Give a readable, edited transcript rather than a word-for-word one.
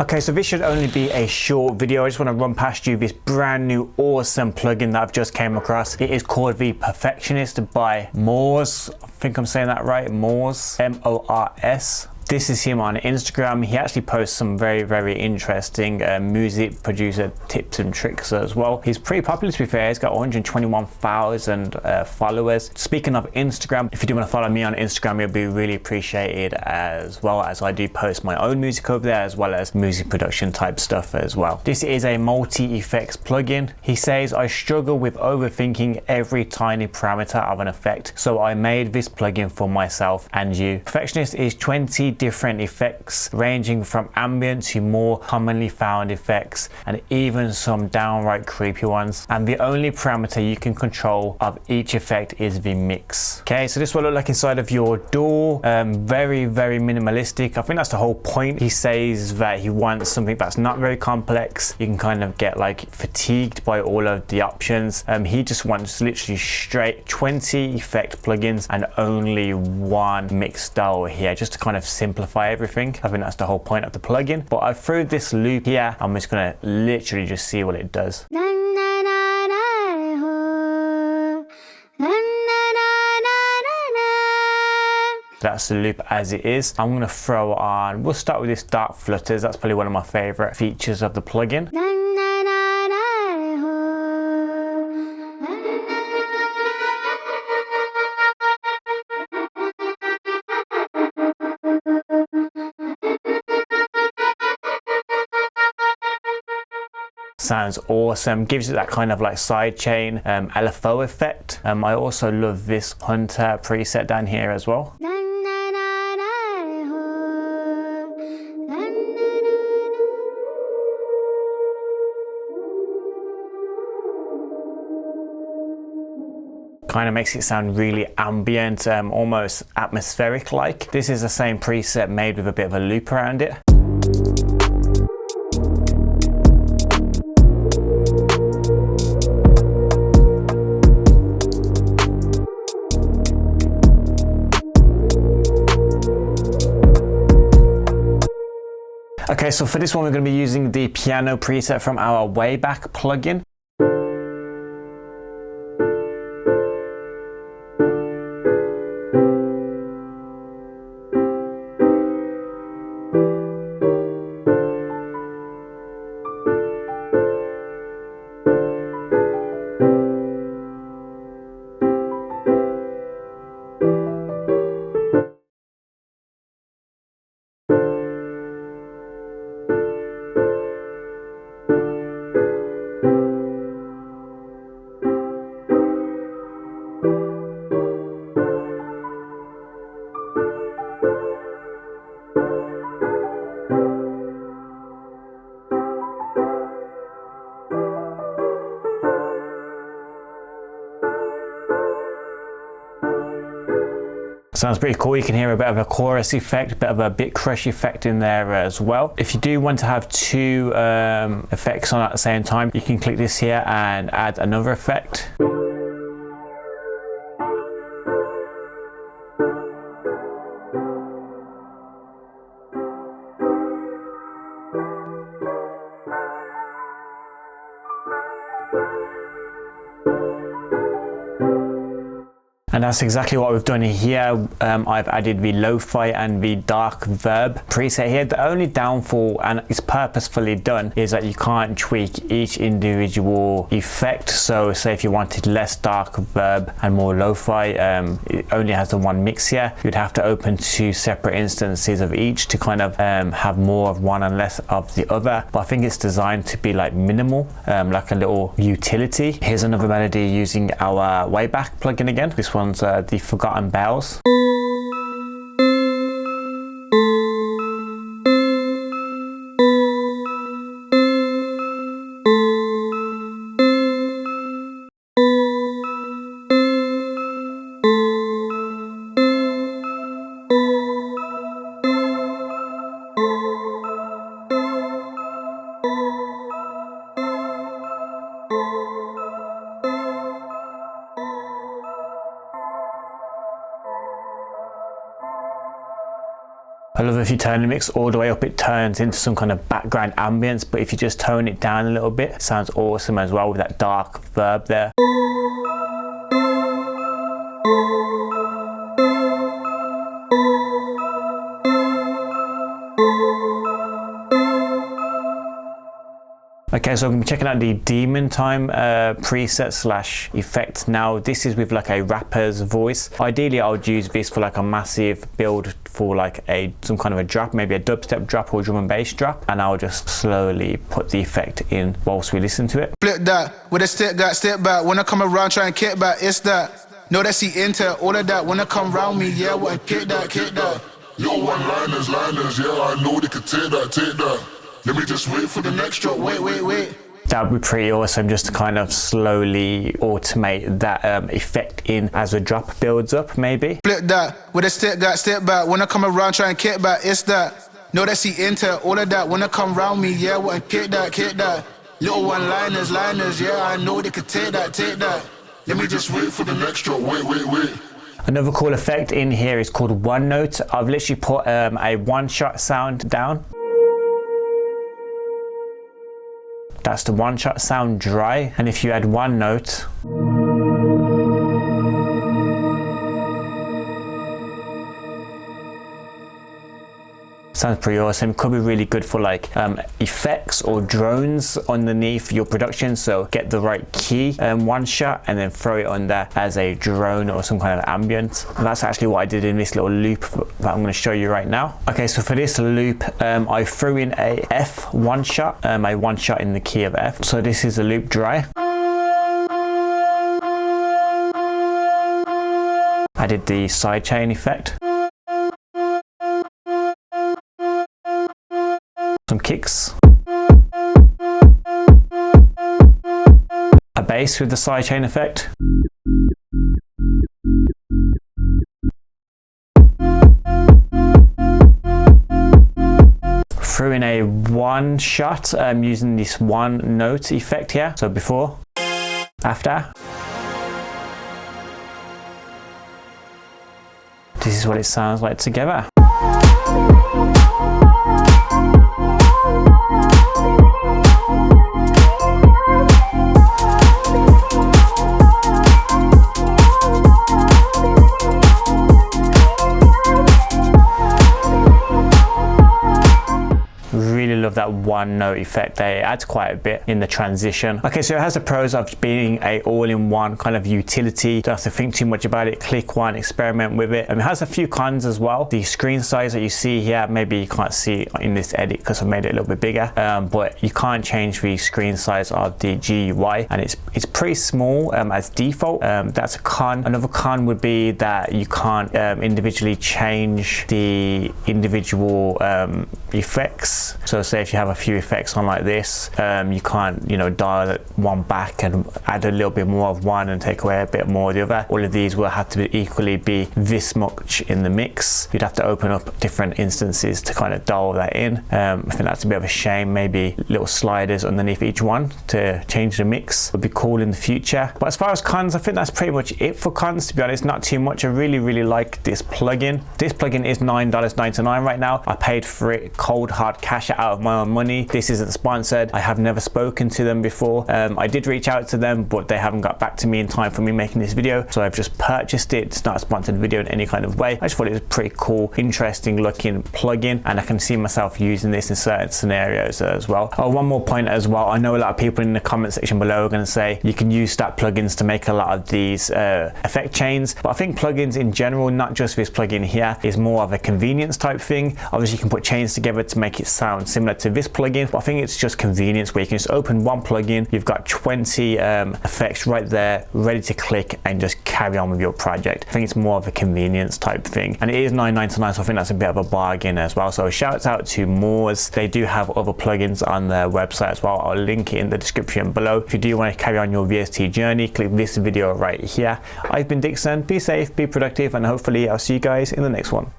Okay, so this should only be a short video. I just want to run past you this brand new awesome plugin that I've just came across. It is called the Perfectionist by Mors. I think I'm saying that right, Mors, M-O-R-S. This is him on Instagram. He actually posts some very interesting music producer tips and tricks as well. He's pretty popular, to be fair. He's got 121,000 followers. Speaking of Instagram, if you do want to follow me on Instagram, it'll be really appreciated, as well as I do post my own music over there, as well as music production type stuff as well. This is a multi-effects plugin. He says, I struggle with overthinking every tiny parameter of an effect, so I made this plugin for myself and you. Perfectionist is 20 different effects, ranging from ambient to more commonly found effects, and even some downright creepy ones. And the only parameter you can control of each effect is the mix. Okay, so this will look like inside of your DAW. Very minimalistic. I think that's the whole point. He says that he wants something that's not very complex. You can kind of get like fatigued by all of the options. He just wants literally straight 20 effect plugins and only one mix style here, just to kind of simplify everything. I think that's the whole point of the plugin. But I threw this loop here. I'm just gonna literally just see what it does. That's the loop as it is. I'm gonna throw on, we'll start with this dark flutters. That's probably one of my favorite features of the plugin. Sounds awesome. Gives it that kind of like sidechain LFO effect. I also love this Hunter preset down here as well. Kind of makes it sound really ambient, almost atmospheric like. This is the same preset made with a bit of a loop around it. Okay, so for this one, we're going to be using the piano preset from our Wayback plugin. Sounds pretty cool. You can hear a bit of a chorus effect, a bit of a bit crush effect in there as well. If you do want to have two effects on at the same time, you can click this here and add another effect. And that's exactly what we've done here. I've added the lo-fi and the dark verb preset here. The only downfall, and it's purposefully done, is that you can't tweak each individual effect. So say if you wanted less dark verb and more lo-fi, it only has the one mix here. You'd have to open two separate instances of each to kind of have more of one and less of the other. But I think it's designed to be like minimal, like a little utility. Here's another melody using our Wayback plugin again. This one's the Forgotten Bells. I love if you turn the mix all the way up, it turns into some kind of background ambience, but if you just tone it down a little bit, it sounds awesome as well with that dark verb there. Okay, so I'm checking out the Demon Time preset slash effect now. This is with like a rapper's voice. Ideally, I would use this for like a massive build for like some kind of a drop, maybe a dubstep drop or drum and bass drop, and I'll just slowly put the effect in whilst we listen to it. Flip that with a step back. When I come around, try and kick back. It's that. No, that's the intel. All of that. When I come round me, yeah, what kick that. Yo, one-liners, yeah, I know they could take that. Let me just wait for the next drop. Wait. That would be pretty awesome, just to kind of slowly automate that effect in as the drop builds up, maybe. Flip that with a step back. When I come around, try and kick back. It's that. No, that's the intel. All of that. When I come round me, yeah, what kick that. Little one-liners, yeah, I know they could take that. Let me just wait for the next drop. Wait. Another cool effect in here is called one note. I've literally put a one-shot sound down. That's the one-shot sound dry, and if you add one note, sounds pretty awesome. Could be really good for like effects or drones underneath your production. So get the right key one shot and then throw it on there as a drone or some kind of ambient. And that's actually what I did in this little loop that I'm going to show you right now. Okay, so for this loop I threw in a F one shot, a one shot in the key of F. So this is a loop dry. I did the sidechain effect. Some kicks, a bass with the sidechain effect, threw in a one shot using this one note effect here. So before, after. This is what it sounds like together. That one note effect there, it adds quite a bit in the transition. Okay, so it has the pros of being a all-in-one kind of utility. You don't have to think too much about it, click one, experiment with it. And it has a few cons as well. The screen size that you see here, maybe you can't see in this edit because I made it a little bit bigger, but you can't change the screen size of the GUI, and it's pretty small as default. That's a con. Another con would be that you can't individually change the individual effects. So say if you have a few effects on like this, you can't, dial one back and add a little bit more of one and take away a bit more of the other. All of these will have to equally be this much in the mix. You'd have to open up different instances to kind of dial that in. I think that's a bit of a shame. Maybe little sliders underneath each one to change the mix would be cool in the future. But as far as cons, I think that's pretty much it for cons, to be honest. Not too much. I really like this plugin. This plugin is $9.99 right now. I paid for it cold hard cash out of my own money. This isn't sponsored. I have never spoken to them before. I did reach out to them, but they haven't got back to me in time for me making this video, so I've just purchased it. It's not a sponsored video in any kind of way. I just thought it was a pretty cool, interesting looking plugin, and I can see myself using this in certain scenarios as well. Oh, one more point as well. I know a lot of people in the comment section below are going to say you can use stat plugins to make a lot of these effect chains, but I think plugins in general, not just this plugin here, is more of a convenience type thing. Obviously you can put chains together to make it sound similar to this plugin, but I think it's just convenience where you can just open one plugin, you've got 20 effects right there ready to click and just carry on with your project. I think it's more of a convenience type thing, and it is $9.99, so I think that's a bit of a bargain as well. So shouts out to Moors. They do have other plugins on their website as well. I'll link it in the description below. If you do want to carry on your VST journey, click this video right here. I've been Dixon. Be safe, be productive, and hopefully I'll see you guys in the next one.